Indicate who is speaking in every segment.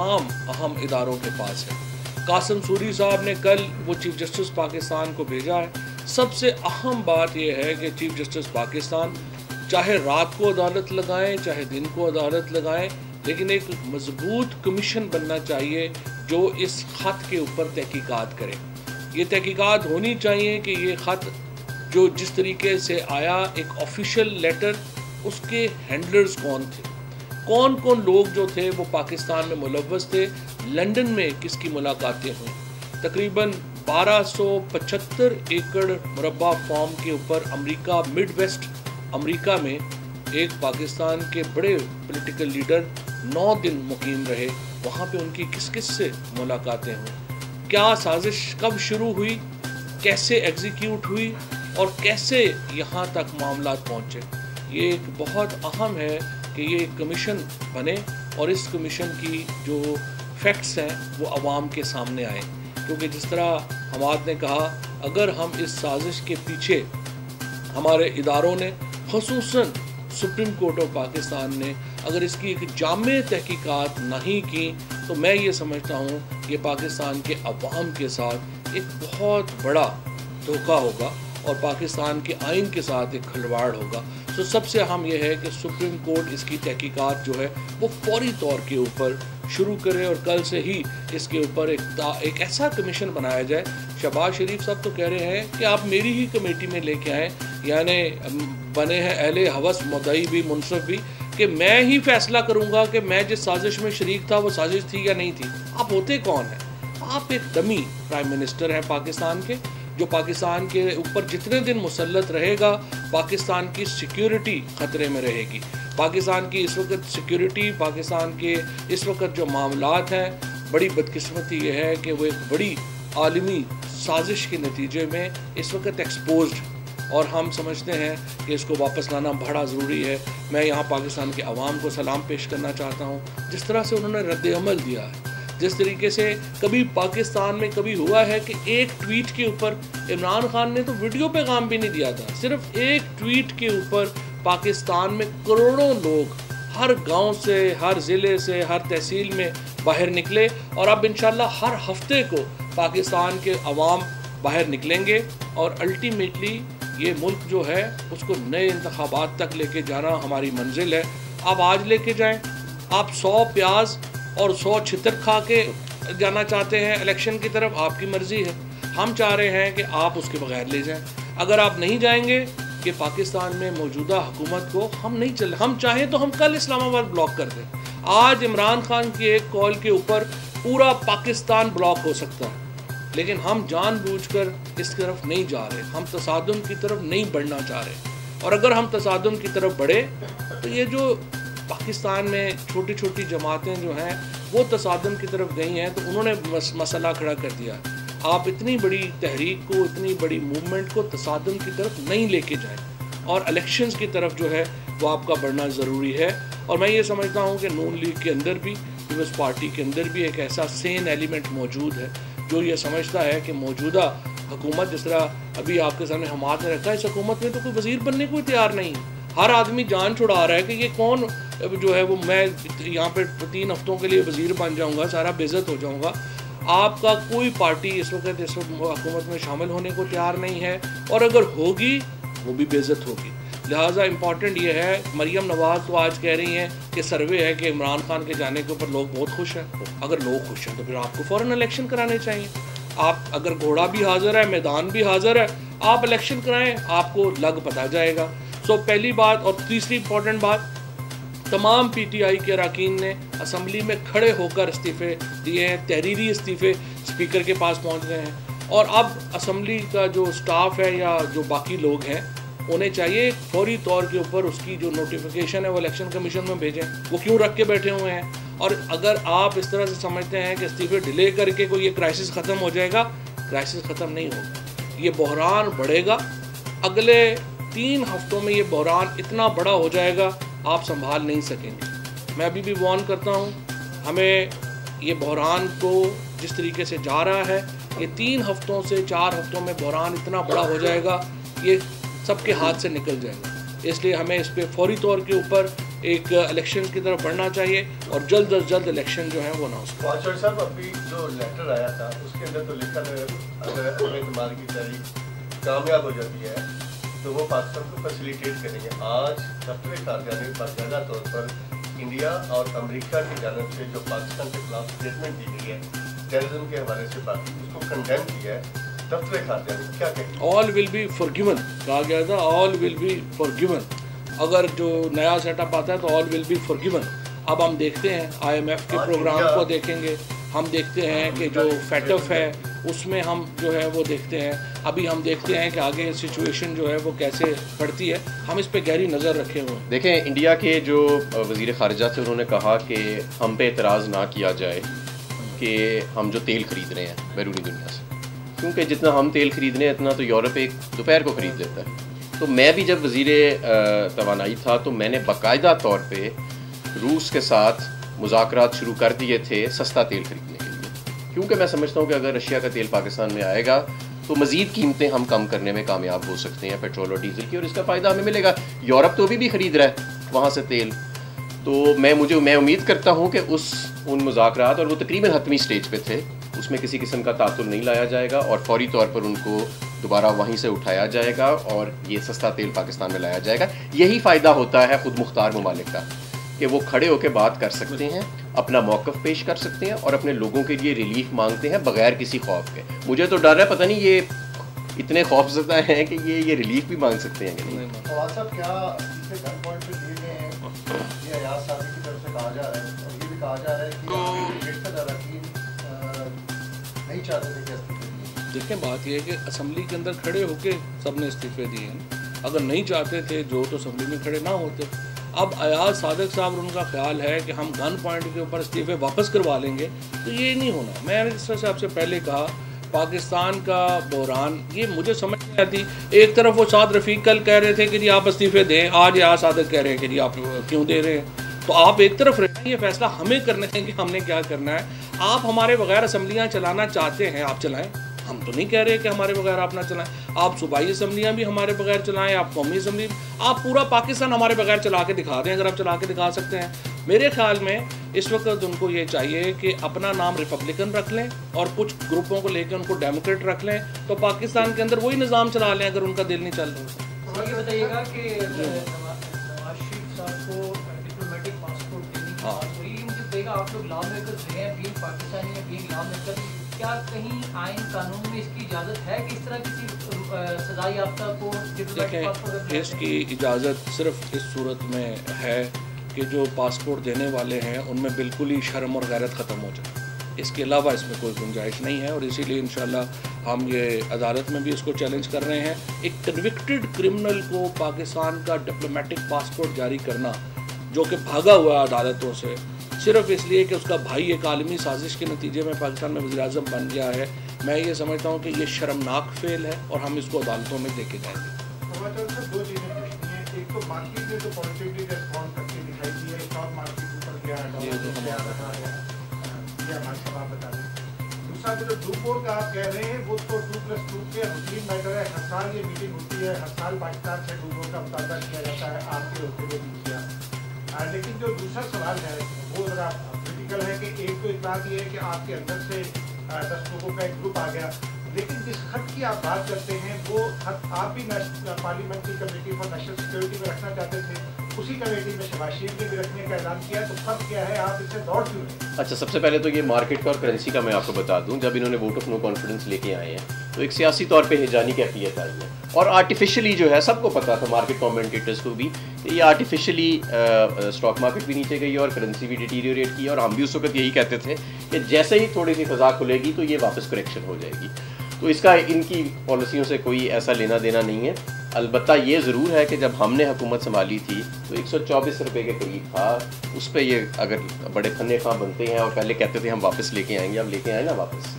Speaker 1: तमाम अहम इदारों के पास है। कासिम सूरी साहब ने कल वो चीफ जस्टिस पाकिस्तान को भेजा है। सबसे अहम बात यह है कि चीफ जस्टिस पाकिस्तान चाहे रात को अदालत लगाएं चाहे दिन को अदालत लगाएं, लेकिन एक मजबूत कमीशन बनना चाहिए जो इस ख़त के ऊपर तहकीकात करे। ये तहकीकात होनी चाहिए कि ये ख़त जो जिस तरीके से आया, एक ऑफिशियल लेटर, उसके हैंडलर्स कौन थे, कौन कौन लोग जो थे वो पाकिस्तान में मुलव्वस थे, लंदन में किसकी मुलाकातें हुई। तकरीबन 1275 एकड़ मुरब्बा फॉर्म के ऊपर अमेरिका, मिड वेस्ट अमेरिका में एक पाकिस्तान के बड़े पॉलिटिकल लीडर 9 दिन मुकीम रहे। वहाँ पे उनकी किस किस से मुलाकातें हुई, क्या साजिश कब शुरू हुई, कैसे एग्जीक्यूट हुई और कैसे यहाँ तक मामला पहुँचे। ये एक बहुत अहम है कि ये कमीशन बने और इस कमीशन की जो फैक्ट्स हैं वो अवाम के सामने आए, क्योंकि जिस तरह हमाद ने कहा, अगर हम इस साजिश के पीछे हमारे इदारों ने, ख़ुसूसन सुप्रीम कोर्ट ऑफ पाकिस्तान ने अगर इसकी एक जामे तहकीकात नहीं की, तो मैं ये समझता हूँ ये पाकिस्तान के अवाम के साथ एक बहुत बड़ा धोखा होगा और पाकिस्तान के आइन के साथ एक खिलवाड़ होगा। तो सबसे अहम यह है कि सुप्रीम कोर्ट इसकी तहकीकात जो है वो फौरी तौर के ऊपर शुरू करे और कल से ही इसके ऊपर एक ऐसा कमीशन बनाया जाए। शहबाज शरीफ साहब तो कह रहे हैं कि आप मेरी ही कमेटी में लेके आएँ, यानी बने हैं अहले हवस मुद्दई भी मुनसफ भी, कि मैं ही फैसला करूंगा कि मैं जिस साजिश में शरीक था वो साजिश थी या नहीं थी। आप होते कौन हैं? आप एक डमी प्राइम मिनिस्टर हैं पाकिस्तान के, जो पाकिस्तान के ऊपर जितने दिन मुसल्लत रहेगा पाकिस्तान की सिक्योरिटी ख़तरे में रहेगी। पाकिस्तान की इस वक्त सिक्योरिटी, पाकिस्तान के इस वक्त जो मामलात हैं, बड़ी बदकिस्मती ये है कि वो एक बड़ी आलमी साजिश के नतीजे में इस वक्त एक्सपोज्ड, और हम समझते हैं कि इसको वापस लाना बड़ा ज़रूरी है। मैं यहाँ पाकिस्तान के अवाम को सलाम पेश करना चाहता हूँ जिस तरह से उन्होंने रद्द अमल दिया है, जिस तरीके से कभी पाकिस्तान में कभी हुआ है कि एक ट्वीट के ऊपर इमरान खान ने तो वीडियो पैगाम भी नहीं दिया था, सिर्फ एक ट्वीट के ऊपर पाकिस्तान में करोड़ों लोग हर गांव से, हर ज़िले से, हर तहसील में बाहर निकले और अब इंशाल्लाह हर हफ्ते को पाकिस्तान के अवाम बाहर निकलेंगे और अल्टीमेटली ये मुल्क जो है उसको नए इंतखाबात तक लेके जाना हमारी मंजिल है। आप आज लेके जाएं, आप 100 प्याज और 100 छितर खा के जाना चाहते हैं इलेक्शन की तरफ, आपकी मर्जी है। हम चाह रहे हैं कि आप उसके बगैर ले जाएं। अगर आप नहीं जाएंगे कि पाकिस्तान में मौजूदा हुकूमत को हम चाहें तो हम कल इस्लामाबाद ब्लॉक कर दें। आज इमरान खान की एक कॉल के ऊपर पूरा पाकिस्तान ब्लॉक हो सकता है, लेकिन हम जानबूझकर इस तरफ नहीं जा रहे, हम तसादुम की तरफ नहीं बढ़ना चाह रहे। और अगर हम तसादुम की तरफ बढ़े तो ये जो पाकिस्तान में छोटी छोटी जमातें जो हैं वो तसादुम की तरफ गई हैं, तो उन्होंने मसला खड़ा कर दिया। आप इतनी बड़ी तहरीक को, इतनी बड़ी मूवमेंट को तसादुम की तरफ नहीं लेके जाएं और इलेक्शंस की तरफ जो है वो आपका बढ़ना ज़रूरी है। और मैं ये समझता हूँ कि नून लीग के अंदर भी, पीपल्स पार्टी के अंदर भी एक ऐसा सेन एलिमेंट मौजूद है जो ये समझता है कि मौजूदा हुकूमत, जिस तरह अभी आपके सामने हमाद ने रखा है, इस हुकूमत में तो कोई वज़ीर बनने को तैयार नहीं है। हर आदमी जान छुड़ा रहा है कि ये कौन जो है वो मैं यहाँ पे 3 हफ्तों के लिए वज़ीर बन जाऊँगा, सारा बेइज्जत हो जाऊँगा। आपका कोई पार्टी इस वक्त हुकूमत में शामिल होने को तैयार नहीं है और अगर होगी वो भी बेइज्जत होगी। लिहाजा इम्पॉर्टेंट ये है, मरियम नवाज़ तो आज कह रही हैं कि सर्वे है कि इमरान खान के जाने के ऊपर लोग बहुत खुश हैं। अगर लोग खुश हैं तो फिर आपको फ़ौरन इलेक्शन कराने चाहिए। आप अगर घोड़ा भी हाजिर है, मैदान भी हाजिर है, आप इलेक्शन कराएं, आपको लग पता जाएगा। सो पहली बात। और तीसरी इम्पॉर्टेंट बात, तमाम PTI के अरकान ने असम्बली में खड़े होकर इस्तीफ़े दिए हैं, तहरीरी इस्तीफ़े स्पीकर के पास पहुँच गए हैं। और अब असम्बली का जो स्टाफ है या जो बाकी लोग हैं उन्हें चाहिए फौरी तौर के ऊपर उसकी जो नोटिफिकेशन है वो इलेक्शन कमीशन में भेजें। वो क्यों रख के बैठे हुए हैं? और अगर आप इस तरह से समझते हैं कि इस्तीफे डिले करके कोई ये क्राइसिस ख़त्म हो जाएगा, क्राइसिस ख़त्म नहीं होगा, ये बहरान बढ़ेगा। अगले 3 हफ्तों में ये बहरान इतना बड़ा हो जाएगा आप संभाल नहीं सकेंगे। मैं अभी भी वार्न करता हूँ, हमें ये बहरान को जिस तरीके से जा रहा है, ये 3 हफ्तों से 4 हफ्तों में बहरान इतना बड़ा हो जाएगा, ये सबके हाथ से निकल जाएगा। इसलिए हमें इस पर फौरी तौर के ऊपर
Speaker 2: एक इलेक्शन की तरफ बढ़ना चाहिए और जल्द अज जल्द इलेक्शन जो है वो अनाउंस करें।
Speaker 3: वाचर साहब, अभी जो लेटर आया था उसके अंदर तो लिखा है अगर इतमाद की तारीख कामयाब हो जाती है तो वो पाकिस्तान को फैसिलिटेट करेंगे। आज दफ्तर खारजा ने बाकायदा तौर पर इंडिया और अमेरिका की जानब से जो पाकिस्तान के खिलाफ स्टेटमेंट दी गई है टेररिज्म के हवाले से, बाकी उसको कंडेम किया है। दफ्तर खारजा ने क्या कहेंगे?
Speaker 2: ऑल विल बी फॉरगिवन कहा गया था, ऑल विल बी फॉरगिवन। अगर जो नया सेटअप आता है तो ऑल विल बी फॉरगिवन। अब हम देखते हैं IMF के प्रोग्राम को देखेंगे, हम देखते हैं कि जो फैटफ है उसमें हम जो है वो देखते हैं। अभी हम देखते हैं कि आगे सिचुएशन जो है वो कैसे बढ़ती है, हम इस पे गहरी नज़र रखे हुए हैं।
Speaker 4: देखें, इंडिया के जो वज़ीर ख़ारिजा थे उन्होंने कहा कि हम पे एतराज़ ना किया जाए कि हम जो तेल ख़रीद रहे हैं बैरूनी दुनिया से, क्योंकि जितना हम तेल ख़रीद रहे हैं इतना तो यूरोप एक दोपहर को ख़रीद लेता है। तो मैं भी जब वज़ीर तवानाई था तो मैंने बाकायदा तौर पे रूस के साथ मुज़ाकरात शुरू कर दिए थे सस्ता तेल खरीदने के लिए, क्योंकि मैं समझता हूँ कि अगर रशिया का तेल पाकिस्तान में आएगा तो मज़ीद कीमतें हम कम करने में कामयाब हो सकते हैं पेट्रोल और डीज़ल की, और इसका फ़ायदा हमें मिलेगा। यूरोप तो अभी भी ख़रीद रहा है वहाँ से तेल, तो मैं उम्मीद करता हूँ कि उन मुज़ाकरात, और वो तकरीबन हतमी स्टेज पे थे, उसमें किसी किस्म का तातुल नहीं लाया जाएगा और फौरी तौर पर उनको दोबारा वहीं से उठाया जाएगा और ये सस्ता तेल पाकिस्तान में लाया जाएगा। यही फ़ायदा होता है खुद मुख्तार ममालिक का कि वो खड़े होकर बात कर सकते हैं, अपना मौक़िफ़ पेश कर सकते हैं और अपने लोगों के लिए रिलीफ मांगते हैं बगैर किसी खौफ के। मुझे तो डर है, पता नहीं ये इतने खौफज़दा हैं कि ये रिलीफ भी मांग सकते हैं कि नहीं।
Speaker 3: फवाद साहब, क्या इसे गन पॉइंट पे दिए गए हैं, ये अयाज सादी की तरफ से कहा जा रहा है और ये भी कहा जा रहा है कि नहीं चाहते थे कि
Speaker 2: देखें, बात यह है कि असम्बली के अंदर खड़े होके सबने इस्तीफे दिए हैं। अगर नहीं चाहते थे जो तो असम्बली में खड़े ना होते। अब अयाज सादिक साहब उनका ख्याल है कि हम गन पॉइंट के ऊपर इस्तीफे वापस करवा लेंगे, तो ये नहीं होना। मैंने जिस तरह से आपसे पहले कहा, पाकिस्तान का बहरान ये मुझे समझ नहीं आती। एक तरफ वो साद रफ़ीक कल कह रहे थे कि जी आप इस्तीफे दें, आज अयाज सादिक कह रहे हैं कि जी आप क्यों दे रहे हैं। तो आप एक तरफ रहें, ये फैसला हमें करना है कि हमने क्या करना है। आप हमारे बगैर असम्बलियाँ चलाना चाहते हैं, आप चलाएँ, हम तो नहीं कह रहे कि हमारे बगैर आप ना चलाएं। आप सूबाई असम्बलियाँ भी हमारे बगैर चलाएं, आप कौमी असम्बली, आप पूरा पाकिस्तान हमारे बगैर चला के दिखा दें, अगर आप चला के दिखा सकते हैं। मेरे ख्याल में इस वक्त उनको ये चाहिए कि अपना नाम रिपब्लिकन रख लें और कुछ ग्रुपों को लेकर उनको डेमोक्रेट रख लें, तो पाकिस्तान के अंदर वही निज़ाम चला लें अगर उनका दिल नहीं चल रहा।
Speaker 5: ये बताइएगा कि नवाज शरीफ साहब को डिप्लोमेटिक पासपोर्ट देने की बात हुई, मुझे देगा आप लोग लॉ मेकर्स हैं, बीइंग पाकिस्तानी है, बीइंग लॉ मेकर, क्या कहीं आइन कानून में इसकी इजाज़त है कि इस तरह किसी सजा याफ्ता को डिप्लोमेटिक पासपोर्ट?
Speaker 2: इसकी इजाज़त सिर्फ इस सूरत में है कि जो पासपोर्ट देने वाले हैं उनमें बिल्कुल ही शर्म और गैरत ख़त्म हो जाए। इसके अलावा इसमें कोई गुंजाइश नहीं है और इसीलिए इंशाल्लाह हम ये अदालत में भी इसको चैलेंज कर रहे हैं। एक कन्विक्टेड क्रिमिनल को पाकिस्तान का डिप्लोमेटिक पासपोर्ट जारी करना, जो कि भागा हुआ अदालतों से सिर्फ इसलिए कि उसका भाई एक आलमी साजिश के नतीजे में पाकिस्तान में वज़ीर-ए-आज़म बन गया है, मैं ये समझता हूँ कि ये शर्मनाक फेल है और हम इसको अदालतों में लेके जाएंगे।
Speaker 6: दो चीज़ें पूछनी है, एक तो मार्केट में तो पॉजिटिवली रिस्पॉन्ड करके दिखाई दी है, स्टॉक मार्केट ऊपर गया है, डॉलर पे आ रहा है, ये हमारे सवाल बता दें। दूसरा जो 2-4 का आप कह रहे हैं वो तो 2+2 के रूटीन मैटर है, हर साल ये मीटिंग होती है, हर साल पाकिस्तान से 2-4 का मुतालबा किया जाता है, आपके होते हुए भी किया। लेकिन जो दूसरा सवाल है वो ज़रा क्रिटिकल है कि एक तो इतलात ये है कि आपके अंदर से 10 लोगों का एक ग्रुप आ गया, लेकिन जिस खत की आप बात करते हैं वो खत आप भी parliamentary committee for national security में रखना चाहते थे, उसी कमेटी में शहबाज शरीफ ने भी रखने का ऐलान किया, तो फर्क क्या है, आप इससे दौड़ क्यों रहे?
Speaker 4: अच्छा, सबसे पहले तो ये मार्केट का और करेंसी का मैं आपको बता दूं, जब इन्होंने वोट ऑफ नो कॉन्फिडेंस लेके आए हैं तो एक सियासी तौर पे हिजानी कैफियत आई है और आर्टिफिशियली जो है सबको पता था, मार्केट कमेंटेटर्स को भी, कि ये आर्टिफिशियली स्टॉक मार्केट भी नीचे गई और करेंसी भी डिटीरियोरेट की, और हम भी उस वक्त यही कहते थे कि जैसे ही थोड़ी सी फ़ज़ा खुलेगी तो ये वापस करेक्शन हो जाएगी। तो इसका इनकी पॉलिसियों से कोई ऐसा लेना देना नहीं है। अलबत्ता ये ज़रूर है कि जब हमने हुकूमत संभाली थी तो 124 रुपये के करीब था, उस पर ये अगर बड़े फन्ने खां बनते हैं और पहले कहते थे हम वापस लेके आएंगे, अब लेके आए ना वापस।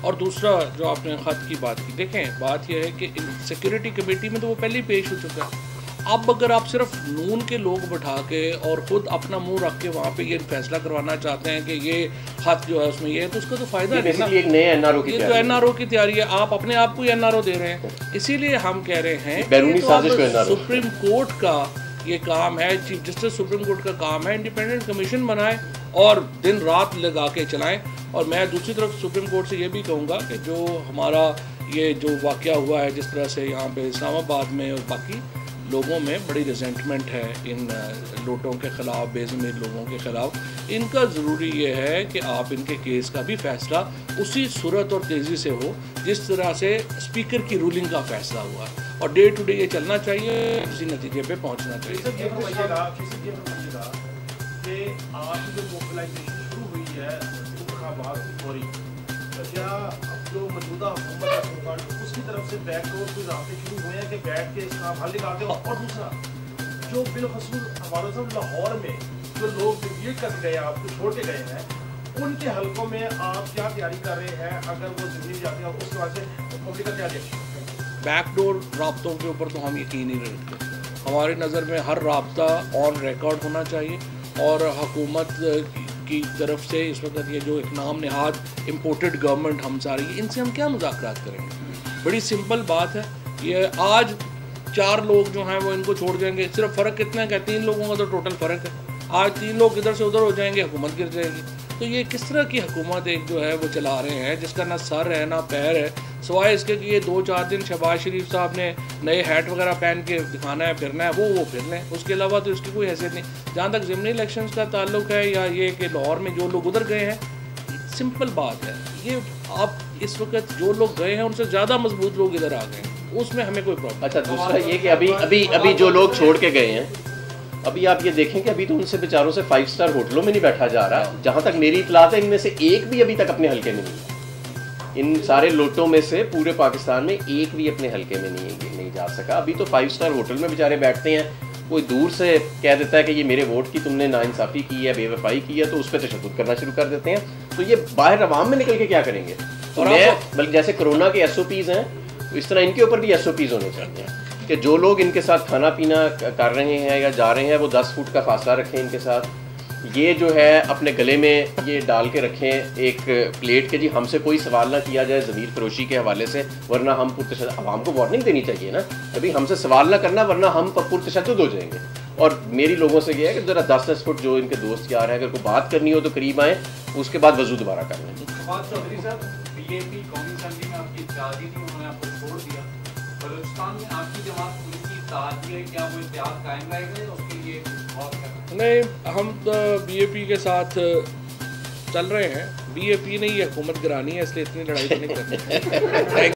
Speaker 2: और दूसरा जो आपने ख़त की बात की, देखें बात यह है कि सिक्योरिटी कमेटी में तो वो पहले ही पेश हो चुका है। अब अगर आप सिर्फ नून के लोग बैठा के और ख़ुद अपना मुंह रख के वहाँ पे ये फैसला करवाना चाहते हैं कि ये खत जो है उसमें ये है, तो उसका तो फ़ायदा नहीं ना।
Speaker 4: एक नए एनआरओ की,
Speaker 2: ये तो एनआरओ की तैयारी है, आप अपने आप को एनआरओ दे रहे हैं। इसीलिए हम कह रहे हैं
Speaker 4: बैरूनी साजिश को
Speaker 2: सुप्रीम कोर्ट का
Speaker 1: ये काम है, चीफ जस्टिस सुप्रीम कोर्ट का काम है, इंडिपेंडेंट कमीशन बनाए और दिन रात लगा के चलाएं। और मैं दूसरी तरफ सुप्रीम कोर्ट से ये भी कहूँगा कि जो हमारा ये जो वाक़या हुआ है, जिस तरह से यहाँ पे इस्लामाबाद में और बाकी लोगों में बड़ी रिजेंटमेंट है इन लोटों के ख़िलाफ़, बेज़मीर लोगों के ख़िलाफ़, इनका ज़रूरी ये है कि आप इनके केस का भी फ़ैसला उसी सूरत और तेज़ी से हो जिस तरह से स्पीकर की रूलिंग का फ़ैसला हुआ है, और डे टू डे ये चलना चाहिए, किसी नतीजे पे पहुंचना चाहिए।
Speaker 6: कि आज जो मोबिलाइजेशन शुरू हुई है क्या जो मौजूदा हुकूमत है उसकी तरफ से बैकडोर कोई रास्ते शुरू हुए हैं कि बैठ के इसका हल निकालते हो? और दूसरा जो बिलखसूस हमारे साथ लाहौर में जो लोग ये कर गए, आपको छोड़ के गए हैं, उनके हलकों में आप क्या तैयारी कर रहे हैं? अगर वो ज़मीन जाते हैं उसके बाद से पब्लिक का क्या रिएक्शन?
Speaker 1: बैकडोर राब्तों के ऊपर तो हम यकीन ही नहीं रखते। हमारी नज़र में हर राब्ता ऑन रिकॉर्ड होना चाहिए, और हुकूमत की तरफ से इस वक्त ये जो एक नाम नहाद इम्पोर्टेड गवर्नमेंट हम सारी, इनसे हम क्या मुज़ाकरात करेंगे? बड़ी सिंपल बात है। ये आज 4 लोग जो हैं वो इनको छोड़ जाएंगे, सिर्फ फ़र्क कितना है? 3 लोगों का तो टोटल फ़र्क है। आज 3 लोग इधर से उधर हो जाएंगे, हुकूमत गिर जाएगी। तो ये किस तरह की हुकूमत एक जो है वो चला रहे हैं जिसका ना सर है ना पैर है, सिवाय इसके कि ये 2-4 दिन शहबाज शरीफ साहब ने नए हैट वगैरह पहन के दिखाना है, फिरना है, वो फिर लें, उसके अलावा तो इसकी कोई हैसियत नहीं। जहाँ तक ज़िमनी इलेक्शंस का ताल्लुक है या ये कि लाहौर में जो लोग उधर गए हैं, सिंपल बात है, ये आप इस वक्त जो लोग गए हैं उनसे ज़्यादा मजबूत लोग इधर आ गए हैं, उसमें हमें कोई प्रॉब्लम।
Speaker 4: अच्छा, दूसरा ये कि अभी जो लोग छोड़ के गए हैं, अभी आप ये देखें कि अभी तो उनसे बेचारों से 5 स्टार होटलों में नहीं बैठा जा रहा। जहाँ तक मेरी इतलात है, इनमें से एक भी अभी तक अपने हल्के में नहीं है। इन सारे लोटों में से पूरे पाकिस्तान में एक भी अपने हल्के में नहीं जा सका। अभी तो 5 स्टार होटल में बेचारे बैठते हैं, कोई दूर से कह देता है कि ये मेरे वोट की तुमने नाइंसाफ़ी की है, बेवफाई की है, तो उस पर तशद्दुद करना शुरू कर देते हैं। तो ये बाहर अवाम में निकल के क्या करेंगे? तो बल्कि जैसे कोरोना के SOPs हैं, तो इस तरह इनके ऊपर भी SOPs होने चाहिए कि जो लोग इनके साथ खाना पीना कर रहे हैं या जा रहे हैं, वो 10 फुट का फासला रखें इनके साथ। ये जो है अपने गले में ये डाल के रखें एक प्लेट के, जी हमसे कोई सवाल ना किया जाए ज़मीर फरोशी के हवाले से, वरना हम आवाम को वार्निंग देनी चाहिए ना, कभी हमसे सवाल ना करना वरना हम पुरतशद्दुद हो जाएंगे। और मेरी लोगों से ये है कि ज़रा 10-10 फुट जो इनके दोस्त यार हैं, अगर कोई बात करनी हो तो करीब आएँ, उसके बाद वजू दोबारा कर लें।
Speaker 7: चौधरी साहब, BAP कौमी असम्बली में आपकी इत्तेहाद थी, उन्होंने आपको छोड़ दिया, बलूचिस्तान में आपकी जमात उनकी इत्तेहाद है, क्या वो इत्तेहाद कायम रहेगा या उसके लिए और क्या?
Speaker 1: नहीं, हम तो BAP के साथ चल रहे हैं। BAP ने ये हुकूमत गिरानी है, इसलिए इतनी लड़ाई तो नहीं करनी।